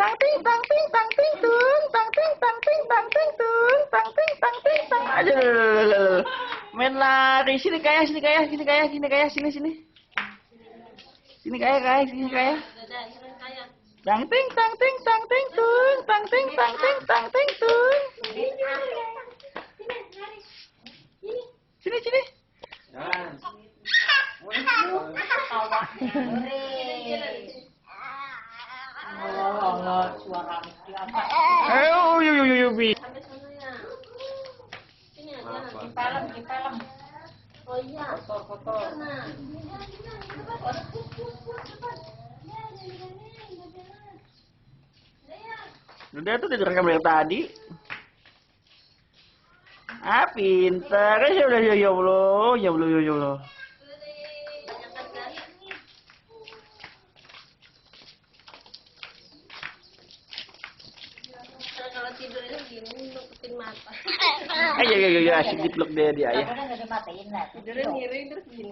Tang ting tang ting tang ting tung, tang ting tang ting tang ting tung, tang ting tang ting tang. Aduh, main lari sini kayak sini kayak sini kayak sini kayak sini sini. Sini kayak sini kayak. Tang ting tang ting tang ting tung, tang ting tang ting tang ting tung. Sini sini. Ayo yuk bi. Oh iya. Foto. Udah tuh udah direkam dari tadi. Ah pinter ya udah ya Allah ya Allah ya Allah. Kalau tidur itu gini nututin mata. Ayo asik dipeluk dia ya. Tidurnya miring terus gini.